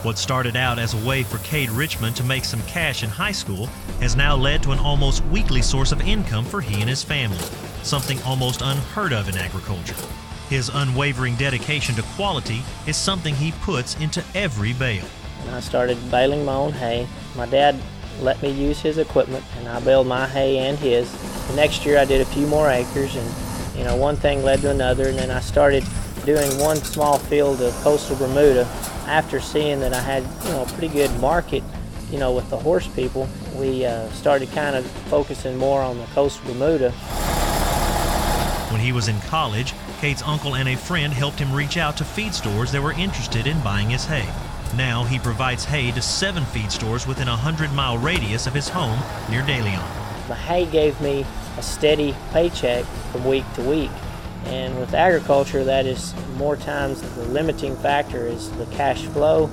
What started out as a way for Cade Richmond to make some cash in high school has now led to an almost weekly source of income for he and his family, something almost unheard of in agriculture. His unwavering dedication to quality is something he puts into every bale. I started baling my own hay. My dad let me use his equipment, and I baled my hay and his. The next year I did a few more acres, and one thing led to another, and then I started doing one small field of coastal Bermuda. After seeing that I had a pretty good market with the horse people, we started kind of focusing more on the coastal Bermuda. When he was in college, Cade's uncle and a friend helped him reach out to feed stores that were interested in buying his hay. Now he provides hay to 7 feed stores within a 100-mile radius of his home near De Leon. The hay gave me a steady paycheck from week to week. And with agriculture, that is more times the limiting factor is the cash flow.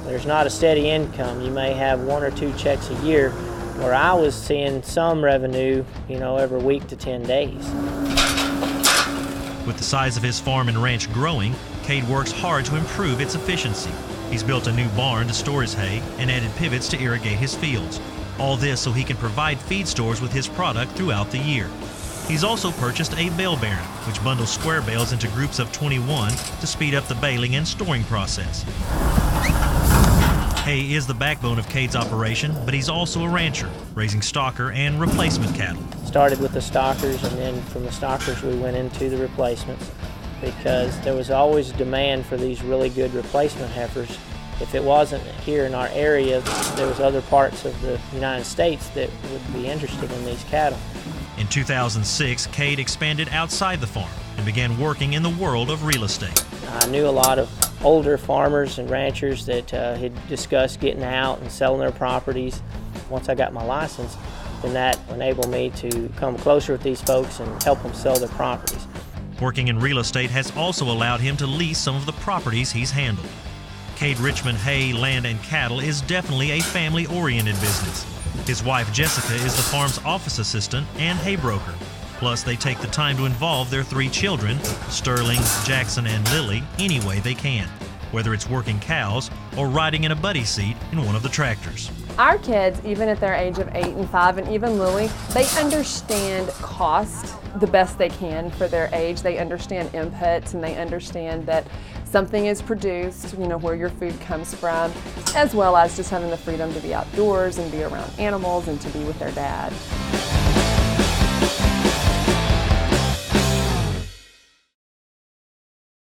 There's not a steady income. You may have 1 or 2 checks a year, where I was seeing some revenue, every week to 10 days. With the size of his farm and ranch growing, Cade works hard to improve its efficiency. He's built a new barn to store his hay and added pivots to irrigate his fields. All this so he can provide feed stores with his product throughout the year. He's also purchased a bale baron, which bundles square bales into groups of 21 to speed up the baling and storing process. Hay is the backbone of Cade's operation, but he's also a rancher, raising stocker and replacement cattle. Started with the stockers, and then from the stockers we went into the replacements, because there was always demand for these really good replacement heifers. If it wasn't here in our area, there was other parts of the United States that would be interested in these cattle. In 2006, Cade expanded outside the farm and began working in the world of real estate. I knew a lot of older farmers and ranchers that had discussed getting out and selling their properties. Once I got my license, then that enabled me to come closer with these folks and help them sell their properties. Working in real estate has also allowed him to lease some of the properties he's handled. Cade Richmond Hay, Land and Cattle is definitely a family-oriented business. His wife Jessica is the farm's office assistant and hay broker. Plus, they take the time to involve their 3 children, Sterling, Jackson, and Lily, any way they can, whether it's working cows or riding in a buddy seat in one of the tractors. Our kids, even at their age of 8 and 5, and even Lily, they understand cost the best they can for their age. They understand inputs, and they understand that something is produced, where your food comes from, as well as just having the freedom to be outdoors and be around animals and to be with their dad.